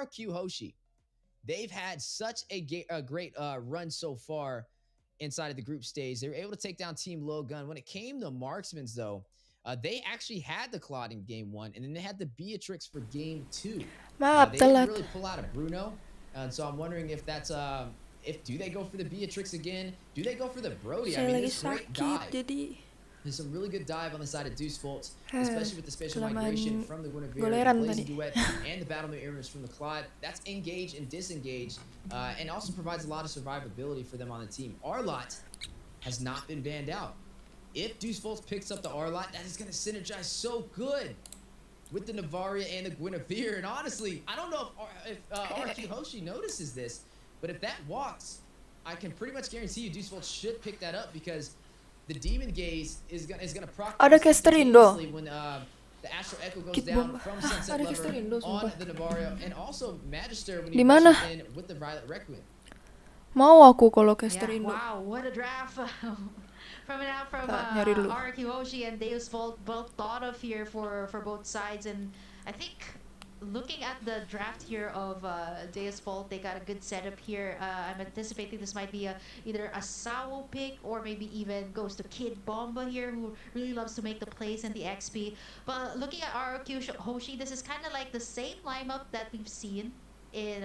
RRQ HOSHI, they've had such a great run so far inside of the group stage. They were able to take down Team Low Gun. When it came to marksmans, though, they actually had the Claude in game 1, and then they had the Beatrix for game 2. They didn't really pull out a Bruno, and so I'm wondering if that's do they go for the Beatrix again? Do they go for the Brody? I mean, this great dive. There's some really good dive on the side of DEUS VULT, especially with the spatial migration from the Guinevere, the Blazing Duet, and the Battle Mirrors from the Claude. That's engage and disengage, and also provides a lot of survivability for them on the team. Arlot has not been banned out. If DEUS VULT picks up the Arlot, that is going to synergize so good with the Navaria and the Guinevere. And honestly, I don't know if RRQ HOSHI notices this, but if that walks, I can pretty much guarantee you DEUS VULT should pick that up, because the Demon Gaze is gonna proc when the Astral Echo goes down from Sunset Lover on the Navaria, and also Magister when he rushes in with the Violet Requiem. Mau aku kalau caster Indo. Wow, what a draft from RRQ HOSHI and DEUS VULT, both thought of here for both sides. And I think looking at the draft here of DEUS VULT, they got a good setup here. I'm anticipating this might be either a Sao pick, or maybe even goes to Kid Bomba here, who really loves to make the plays and the XP. But looking at RRQ HOSHI, this is kind of like the same lineup that we've seen in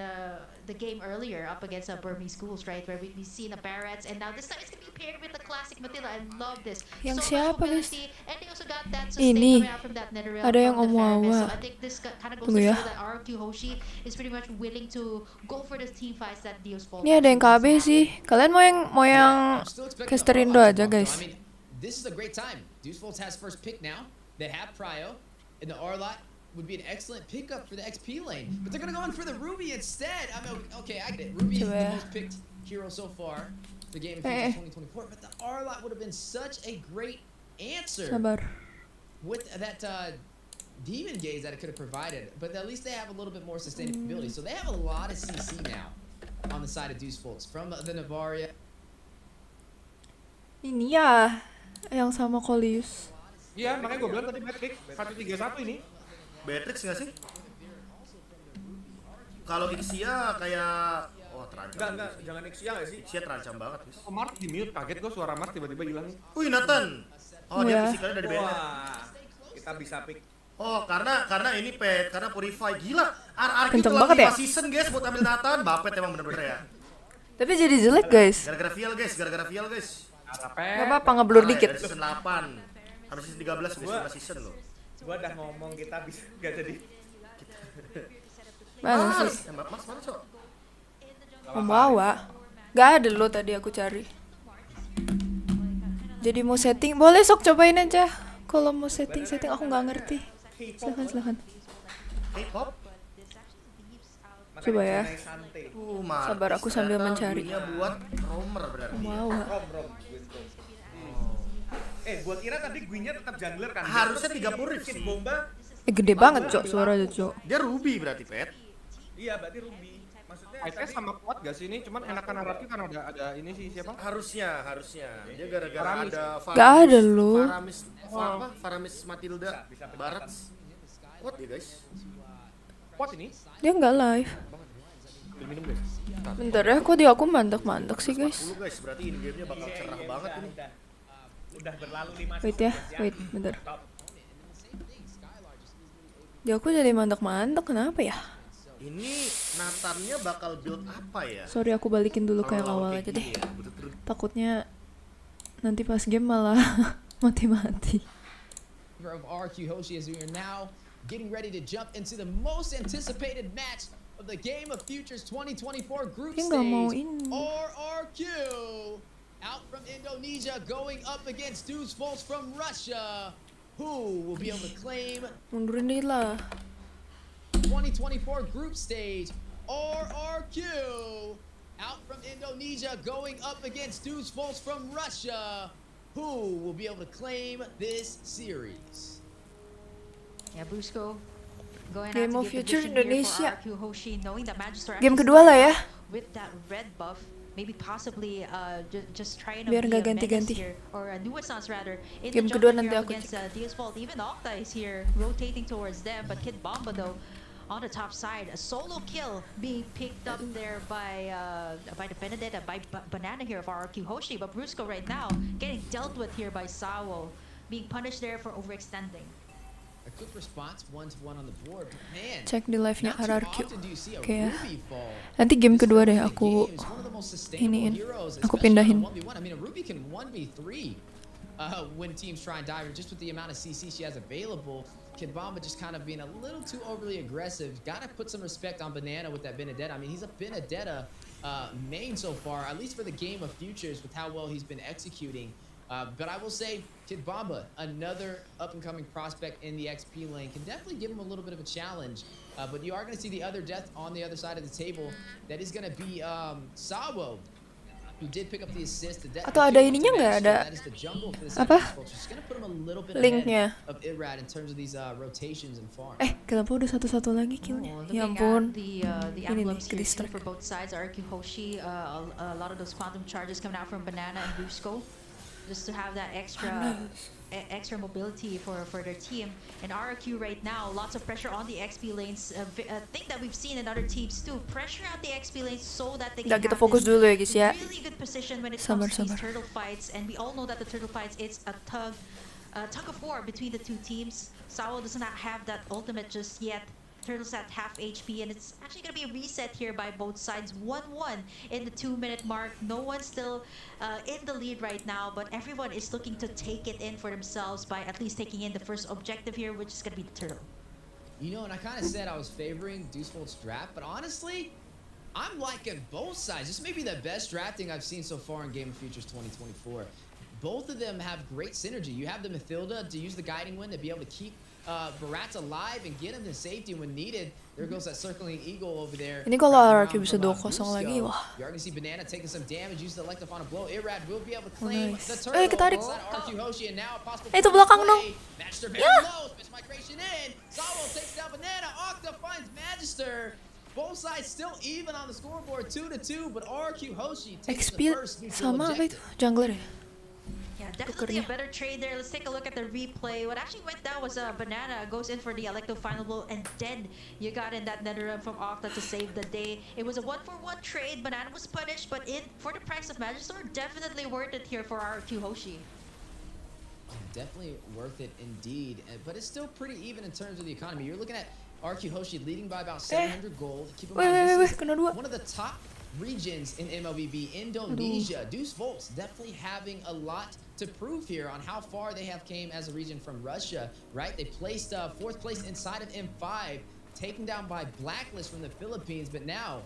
the game earlier up against Burmese schools, right? Where we've seen a Barretts, and now this time it's going to be paired with the classic Matilda. I love this. Yang so siapa guys? And they also got that sustain from that Netherrealm. Ada yang so I think this kind of goes to show that RRQ HOSHI is pretty much willing to go for the team fights that DEUS VULT. Ini ada yang KB sih. Kalian mau yang caster Indo aja guys. I mean, this is a great time. DEUS VULT has first pick now. They have Prio, and the Arlot would be an excellent pickup for the XP lane, but they're gonna go in for the Ruby instead. I mean, okay, I get it. Ruby is the most picked hero so far for the game of 2024, but the Arlot would have been such a great answer with that Demon Gaze that it could have provided. But at least they have a little bit more sustainability, so they have a lot of CC now on the side of DEUS VULT from the Navaria. Ini ya yang sama Colius. Iya, makanya gue bilang tadi Matrix 131 ini. Beatrix nggak sih? Kalau Ixia kayak terancam. Enggak, jangan Ixia nggak sih? Ixia terancam banget, guys. Oh, Mars di mute, kaget gue suara Mars tiba-tiba hilang. Wih, Nathan. Oh, dia fisikalnya dari Bennett. Kita bisa pick. Oh, karena ini Pet, karena Purify. Gila, RRQ kenceng telah banget ya? 5 season guys buat ambil Nathan. Bapet emang bener-bener ya. Tapi jadi jelek guys. Gara-gara Vial guys. Gak apa-apa, ngeblur dikit. Dari season 8. Harus season 13 guys, 5 season loh. Gua udah ngomong kita bisa gak jadi. Mana sih? Mas mana Cok? Membawa. Gak ada lo tadi aku cari. Jadi mau setting, boleh sok cobain aja. Kalau mau setting aku nggak ngerti. Silakan. K-pop? Coba ya. Sabar aku sambil mencari. Buat roamer berarti. Membawa. Gua kira tadi Gwynnya tetap jungler kan. Harusnya 30 riff sih. Bomba. Gede banget Cok suaranya Cok. Dia Ruby berarti Pet. Iya berarti Ruby. Maksudnya fightnya sama kuat gak sih ini? Cuman enakan RRQ kan ada ini sih siapa? Harusnya. Dia gara-gara ada Gak ada lo. Faramis Matilda Barat. Kuat ya guys. Kuat ini? Dia nggak live. Minum guys. Bentar ya, kok di aku mandak sih guys. 10 guys, berarti in game-nya bakal cerah banget ini. Udah berlalu 5 Wait ya, bentar. Di aku jadi mandak, kenapa ya? Ini Nathannya bakal build apa ya? Sorry aku balikin dulu ke yang awal aja deh. Takutnya nanti pas game malah mati. Of RRQ HOSHI, as we are now getting ready to jump into the most anticipated match of the Game of Futures 2024 group stage. RRQ out from Indonesia going up against DEUS VULT from Russia. Who will be able to claim mundurin dikit lah 2024 group stage? RRQ out from Indonesia going up against DEUS VULT from Russia. Who will be able to claim this series? Yeah, Busco going Game of Future Indonesia. RRQ HOSHI, knowing that Magister Game kedua lah ya. With that red buff, maybe possibly just trying to biar be nggak ganti-ganti here, or a nuisance rather in game the kedua jungle nanti here aku against DEUS VULT. Even Octa is here rotating towards them, but Kid Bomba though on the top side. A solo kill being picked up there by the Benedetta, by Banana here of RRQ HOSHI. But Brusco right now getting dealt with here by Sawo, being punished there for overextending. A quick response, 1-1 on the board. But man, Cek di live-nya not too RRQ. often do you see a Kayak Ruby fall. nanti game This kedua early deh in the aku game is one of the most sustainable iniin. heroes, Aku especially pindahin. on a 1v1. I mean, a Ruby can 1v3 when teams try and dive her, just with the amount of CC she has available. Kid Bomba just kind of being a little too overly aggressive. Gotta put some respect on Banana with that Benedetta. I mean, he's a Benedetta main so far, at least for the game of futures, with how well he's been executing. But I will say, Kid Bomba, another up-and-coming prospect in the XP lane, can definitely give him a little bit of a challenge. But you are going to see the other death on the other side of the table. That is going to be Sawo, who did pick up the assist. Atau ada ininya nggak, ada apa linknya? In terms of these rotations and farm. Kenapa udah satu-satu lagi killnya? Ya ampun. The emblems here too for both sides. RRQ HOSHI, a lot of those quantum charges coming out from Banana and Brusco, just to have that extra mobility for their team. And RRQ right now, lots of pressure on the XP lanes. A thing that we've seen in other teams too. Pressure out the XP lanes so that they can Kita have fokus this dulu ya guys ya. really good position when it comes to these turtle fights. And we all know that the turtle fights, it's a tug of war between the two teams. Sawo does not have that ultimate just yet. Turtles at half HP, and it's actually going to be a reset here by both sides. 1-1 in the 2-minute mark. No one's still in the lead right now, but everyone is looking to take it in for themselves by at least taking in the first objective here, which is going to be the turtle. You know, and I kind of said I was favoring Deuce VULT's draft, but honestly, I'm liking both sides. This may be the best drafting I've seen so far in Game of Futures 2024. Both of them have great synergy. You have the Mathilda to use the Guiding Wind to be able to keep Barats alive and get him to safety when needed. There goes that circling eagle over there. Ini kalau RRQ bisa 2-0 lagi, wah. You're going to see Banana taking some damage, use the electric on a blow. Irad will be able to claim the turtle. Ketarik. RRQ HOSHI, and now a possible Itu belakang dong. Magister very low. Space migration in. Sawo takes down Banana. Octa finds Magister. Both sides still even on the scoreboard, 2-2, but RRQ HOSHI takes the first neutral sama apa itu? objective. Jungler ya? Yeah, definitely a better trade there. Let's take a look at the replay. What actually went down was Banana goes in for the Electo final blow, and then you got in that nether realm from Octa to save the day. It was a 1-for-1 trade. Banana was punished, but for the price of Magister, definitely worth it here for RRQ HOSHI. Definitely worth it indeed, but it's still pretty even in terms of the economy. You're looking at RRQ HOSHI leading by about 700 gold. Keep in mind, this is one of the top regions in MLBB, Indonesia. Deuce VULT's definitely having a lot to prove here on how far they have came as a region from Russia, right? They placed 4th place inside of M5, taken down by Blacklist from the Philippines, but now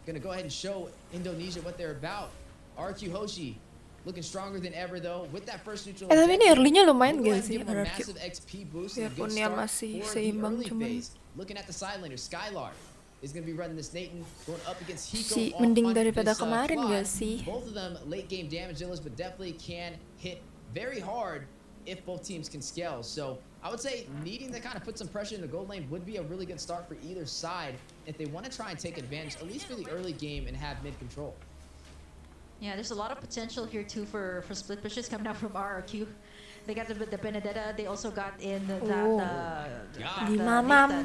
gonna go ahead and show Indonesia what they're about. RRQ HOSHI looking stronger than ever though with that first neutral. Tapi ini early-nya lumayan gak sih RRQ? RRQ? Biarpun dia masih seimbang cuman. Looking at the side laner, Skylar is going to be running this Nathan going up against Hiko. Si mending daripada kemarin gak sih? Both of them late game damage dealers, but definitely can hit very hard if both teams can scale. So I would say needing to kind of put some pressure in the gold lane would be a really good start for either side if they want to try and take advantage, at least for the early game, and have mid control. Yeah, there's a lot of potential here too for split pushes coming out from RRQ. They got the Benedetta. They also got in Nathan,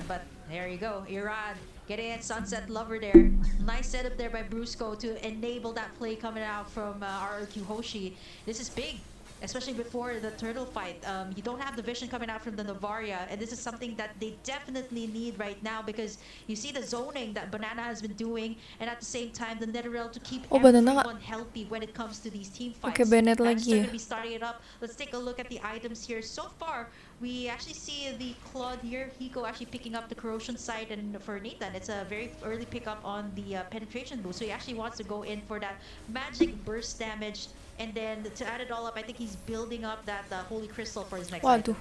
but there you go, Irad getting it. Sunset Lover there. Nice setup there by Brusco to enable that play coming out from RRQ HOSHI. This is big, especially before the turtle fight. You don't have the vision coming out from the Novaria, and this is something that they definitely need right now because you see the zoning that Banana has been doing, and at the same time the Netherrealm to keep everyone healthy when it comes to these team fights. Okay, Bennett I'm lagi. going to be starting it up. Let's take a look at the items here. So far, we actually see the Claude here. Hiko actually picking up the corrosion side, and for Nathan, it's a very early pickup on the penetration boost. So he actually wants to go in for that magic burst damage. And then to add it all up, I think he's building up that Holy Crystal for his next item.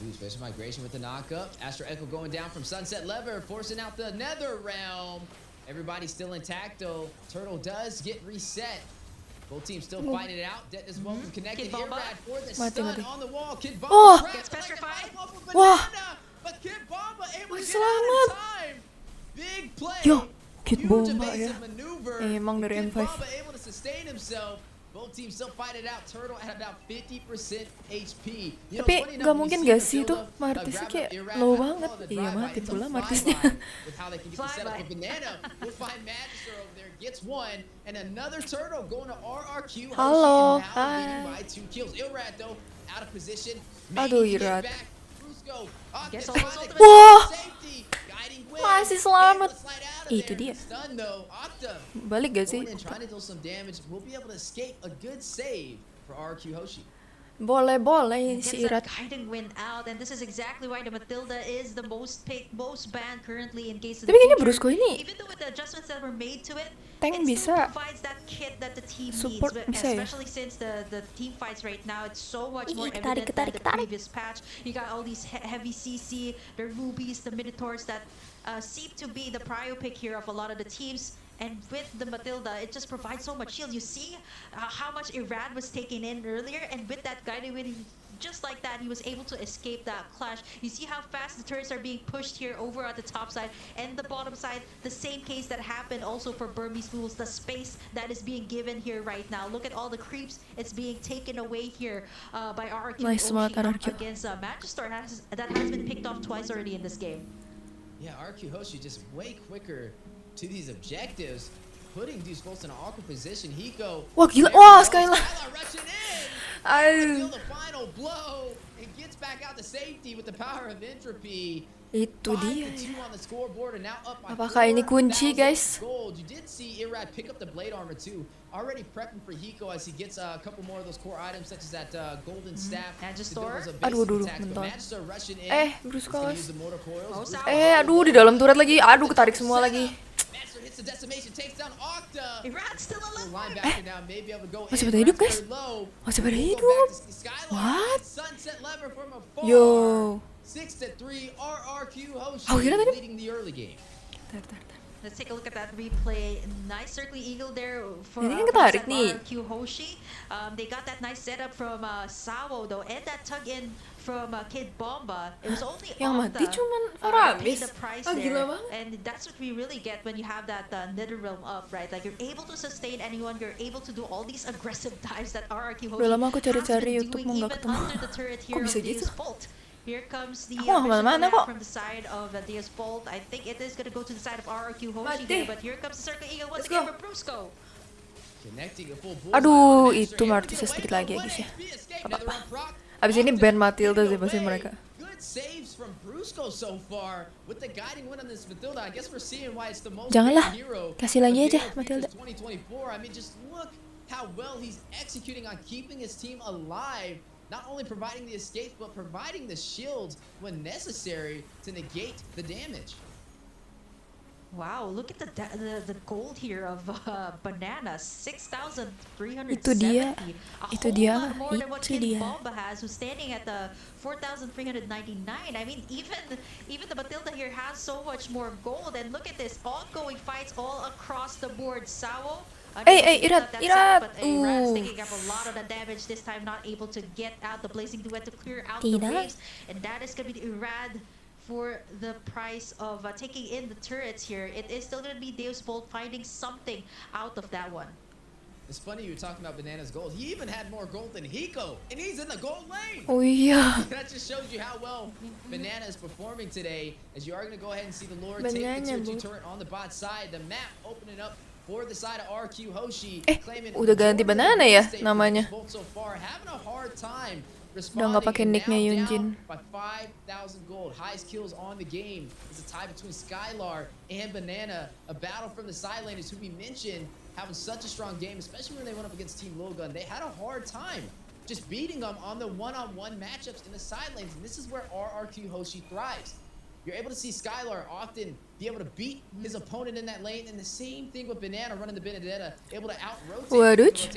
Ooh, special migration with the knockup. Astro Echo going down from Sunset Lever, forcing out the Nether Realm. Everybody's still intact though. Turtle does get reset. Both teams still fighting it out. Det is well connected. Irad for the stun on the wall. Kid Bomba gets petrified. But Kid Bomba able to get out in time. Big play. Yo, Kid Bomba ya. Maneuver. Emang dari Kid M5. Bomba able to sustain himself. Both teams still fight it out. Turtle at about 50% HP. Tapi nggak mungkin gak sih tuh Martisnya kayak low banget. Iya mati pula Martisnya. Halo, hai. Aduh Irat. Wah, masih selamat. Itu dia. Balik gak sih? Boleh si Irat. Tapi kayaknya Brusco ini tank bisa support bisa ya. Ketarik. You got all these heavy CC, the rubies, the minotaurs that seem to be the prio pick here of a lot of the teams. And with the Matilda, it just provides so much shield. You see how much Irad was taken in earlier, and with that guiding wind, just like that, he was able to escape that clash. You see how fast the turrets are being pushed here over at the top side and the bottom side. The same case that happened also for Burmese Fools. The space that is being given here right now. Look at all the creeps. It's being taken away here by RRQ HOSHI against Magister. That has been picked off twice already in this game. Yeah, RRQ HOSHI just way quicker to these objectives, putting Deus Volt in an awkward position. Hiko. Wah gila, wah Skylar. Aduh. The final blow and gets back out to safety with the power of entropy. Itu dia. Apakah ini kunci, guys? You did see Irad pick up the blade armor too. Already prepping for Hiko as he gets a couple more of those core items such as that golden staff. Aduh, bentar. Brusco. Aduh, di dalam turret lagi. Aduh, ketarik semua lagi. Masih pada hidup, guys? Masih pada hidup? What? Yo. 6-3, RRQ HOSHI leading the early game. Let's take a look at that replay. Nice circling eagle there for RRQ HOSHI. They got that nice setup from Sawo though, and that tug in from Kid Bomba. It was only yang mati cuman paid the price there, and that's what we really get when you have that Nether Realm up, right? Like you're able to sustain anyone, you're able to do all these aggressive dives that RRQ HOSHI has been doing even under the turret here of Deus Volt. Here comes the from the side of Deus Volt. I think it is going to go to the side of RRQ HOSHI there, but here comes the Circle Eagle once again for Brusco. Aduh, itu Martisnya sedikit lagi ya guys ya. Apa-apa. Abis ini ban Matilda sih pasti mereka. Janganlah, kasih lagi aja Matilda. Not only providing the escape, but providing the shields when necessary to negate the damage. Wow, look at the gold here of Banana, 6,370. Itu dia, Itu dia. Bomba has, who's standing at the 4,399. I mean, even the Matilda here has so much more gold. And look at this, ongoing fights all across the board. Sawo. Irat. Irat's taking up a lot of the damage this time, not able to get out the Blazing Duet to clear out the waves, and that is going to be Irad for the price of taking in the turrets here. It is still going to be Deus Volt finding something out of that one. It's funny you were talking about Banana's gold. He even had more gold than Hiko, and he's in the gold lane. Oh yeah. That just shows you how well Banana is performing today. As you are going to go ahead and see the Lord take the tier 2 turret on the bot side. The map opening up for the side of RRQ HOSHI. Udah ganti Banana ya namanya. Udah nggak pakai nicknya Yunjin. By 5,000 gold, highest kills on the game is a tie between Skylar and Banana. A battle from the side laners who we mentioned having such a strong game, especially when they went up against Team Lowgun. They had a hard time just beating them on the one-on-one matchups in the side lanes, and this is where RRQ HOSHI thrives. You're able to see Skylar often be able to beat his opponent in that lane, and the same thing with Banana running the Benedetta, able to out-rotate.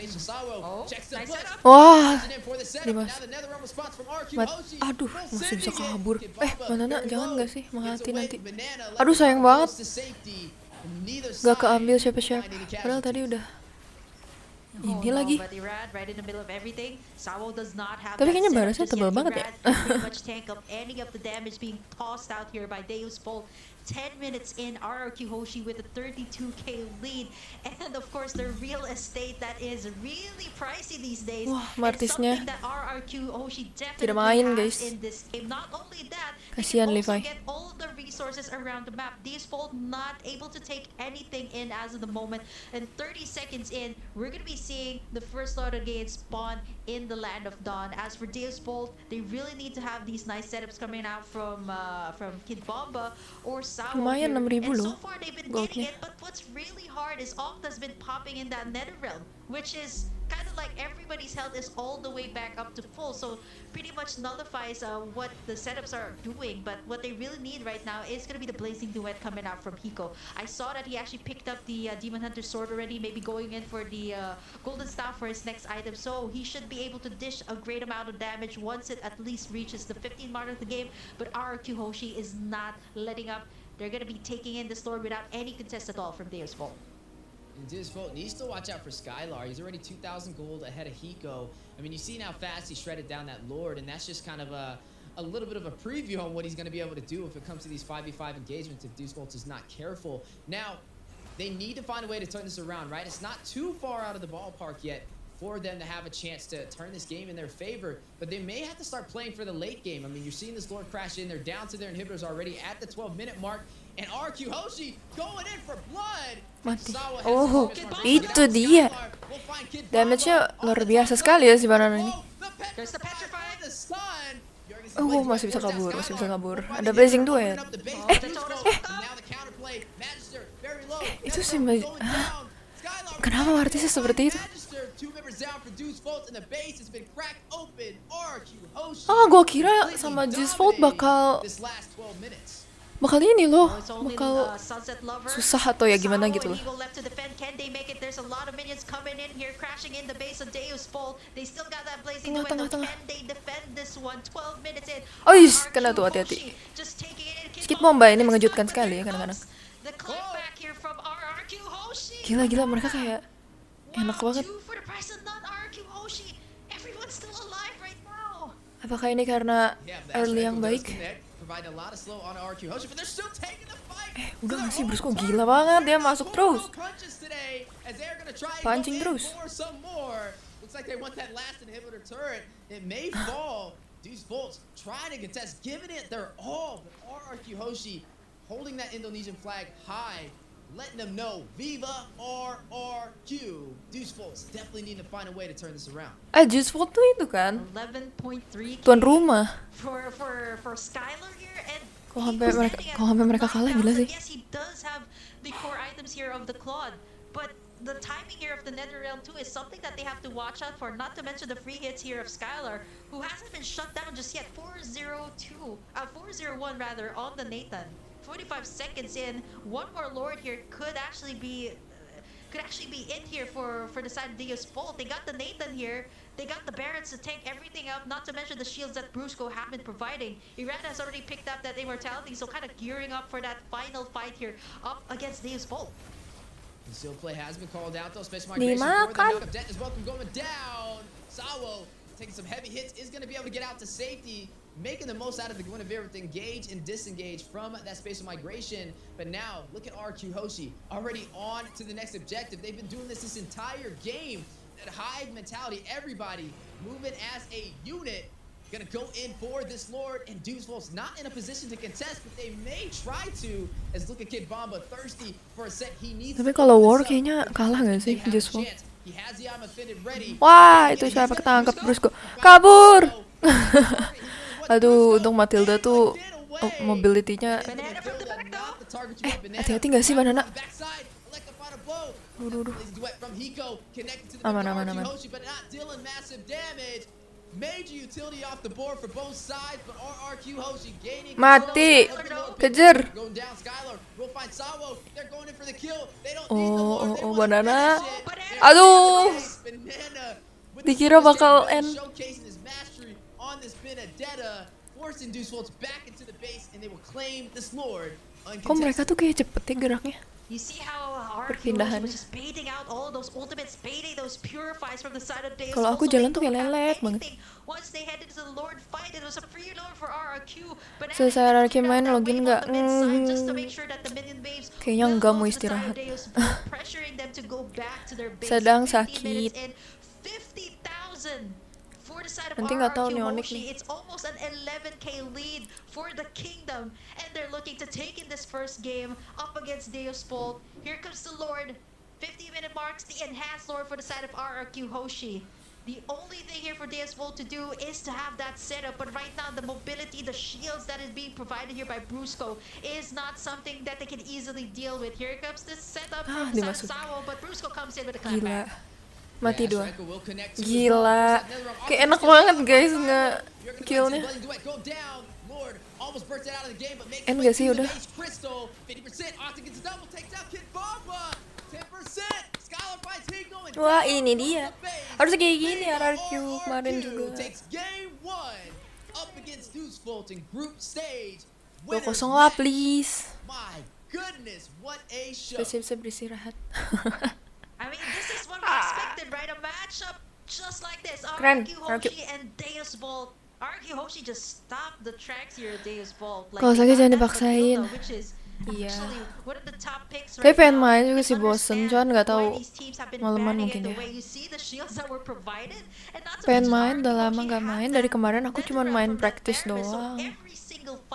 Wah, aduh, masih bisa kabur. Banana jangan gak sih, menghati nanti. Aduh, sayang banget. Gak keambil siapa-siapa. Padahal tadi udah. Ini lagi. Tapi kayaknya barasnya tebal banget ya. 10 minutes in, RRQ HOSHI with a 32k lead, and of course the real estate that is really pricey these days. Wah, And Martisnya something that RRQ HOSHI tidak definitely main, has guys. in this game. Not only that, they Kasihan can also Levi. get all the resources around the map. VULT not able to take anything in as of the moment, and 30 seconds in, we're gonna be seeing the first lot of gates spawn in the land of Dawn. As for VULT, they really need to have these nice setups coming out from Kid Bomba or Sao Lumayan, here. 6.000 And loh so far they've been goldnya. getting it, but what's really hard is Octa's been popping in that nether realm, which is kind of like everybody's health is all the way back up to full, so pretty much nullifies what the setups are doing. But what they really need right now is going to be the Blazing Duet coming out from Hiko. I saw that he actually picked up the Demon Hunter sword already, maybe going in for the Golden Staff for his next item, so he should be able to dish a great amount of damage once it at least reaches the 15 mark of the game. But RRQ HOSHI is not letting up. They're going to be taking in this Lord without any contest at all from VULT. And VULT needs to watch out for Skylar. He's already 2,000 gold ahead of Hiko. I mean, you've seen how fast he shredded down that Lord, and that's just kind of a little bit of a preview on what he's going to be able to do if it comes to these 5v5 engagements if VULT is not careful. Now, they need to find a way to turn this around, right? It's not too far out of the ballpark yet for them to have a chance to turn this game in their favor, but they may have to start playing for the late game. I mean, you're seeing this Lord crash in. They're down to their inhibitors already at the 12-minute mark, and RRQ HOSHI going in for blood. Mati. Oh, itu dia. Damage-nya luar biasa sekali ya si Banana ini. Oh, masih bisa kabur, masih bisa kabur. Ada Blazing Duet. Itu sih kenapa artisnya seperti itu? Gua kira sama VULT bakal ini loh, bakal susah atau ya gimana gitu loh. Tengah. Oh yes, kena tuh, hati-hati. Skip bomba ini mengejutkan sekali ya kadang-kadang. Gila, mereka kayak enak banget. Apakah ini karena early yang baik? Udah gak sih, Bruce, kok gila banget, dia masuk terus. Pancing terus. VULT trying to contest, giving it their all, but RRQ HOSHI holding that Indonesian flag high, letting them know, Viva RRQ. VULT definitely need to find a way to turn this around. VULT tuh itu kan 11.3 tuan rumah. For Skylar here, and kalau sampai mereka kalah gila sih. yes, he does have the core items here of the Claude, but the timing here of the Nether Realm too is something that they have to watch out for, not to mention the free hits here of Skylar, who hasn't been shut down just yet. 401 rather on the Nathan. 45 seconds in, one more Lord here could actually be in here for the side of VULT. They got the Nathan here, they got the Barons to tank everything up, not to mention the shields that Brusco have been providing. Iran has already picked up that immortality, so kind of gearing up for that final fight here up against VULT. The seal play has been called out though, special migration for the knock of death is welcome going down. Sawo taking some heavy hits, is going to be able to get out to safety, making the most out of the Guinevere with engage and disengage from that space of migration. But now, look at RRQ HOSHI, already on to the next objective. They've been doing this entire game. That hive mentality, everybody moving as a unit. Gonna go in for this Lord, and VULT's not in a position to contest, but they may try to, as look at Kid Bomba, thirsty for a set he needs. Tapi kalau war kayaknya kalah nggak sih VULT? He has the Amethyst ready. Wah, itu siapa ketangkap Brusco? Kabur! Aduh, untung Matilda tuh mobility-nya. Hati-hati nggak sih Banana? Aduh. Aman. Mati. Kejar. Oh, Banana. Aduh. Dikira bakal end. Kok mereka tuh kayak cepet ya geraknya? You see how perpindahan. Kalau aku jalan tuh kayak lelet banget. Selesai RRQ main login nggak? Kayaknya enggak, mau istirahat. Sedang sakit. Nanti nggak tahu nih Onyx nih. It's almost an 11k lead for the Kingdom, and they're looking to take in this first game up against Deus VULT. Here comes the Lord. 50-minute marks, the enhanced Lord for the side of RRQ HOSHI. The only thing here for Deus VULT to do is to have that setup, but right now the mobility, the shields that is being provided here by Brusco is not something that they can easily deal with. Here comes the setup from Sansawo, but Brusco comes in with a clapback. Mati dua. Gila. Kayak enak banget guys nge-killnya. End gak sih udah? Wah ini dia. Harus kayak gini RRQ kemarin juga. 2-0 lah please. Siap-siap beristirahat. I mean, this is what we expected, right? A matchup just like this. RRQ HOSHI and Deus VULT. RRQ HOSHI just stopped the tracks here at Deus VULT. Kalau sakit jangan dipaksain. Iya. Tapi pengen main juga sih, bosen, cuman nggak tahu malaman mungkin ya. Pengen main, udah lama nggak main. Dari kemarin aku cuma main practice doang.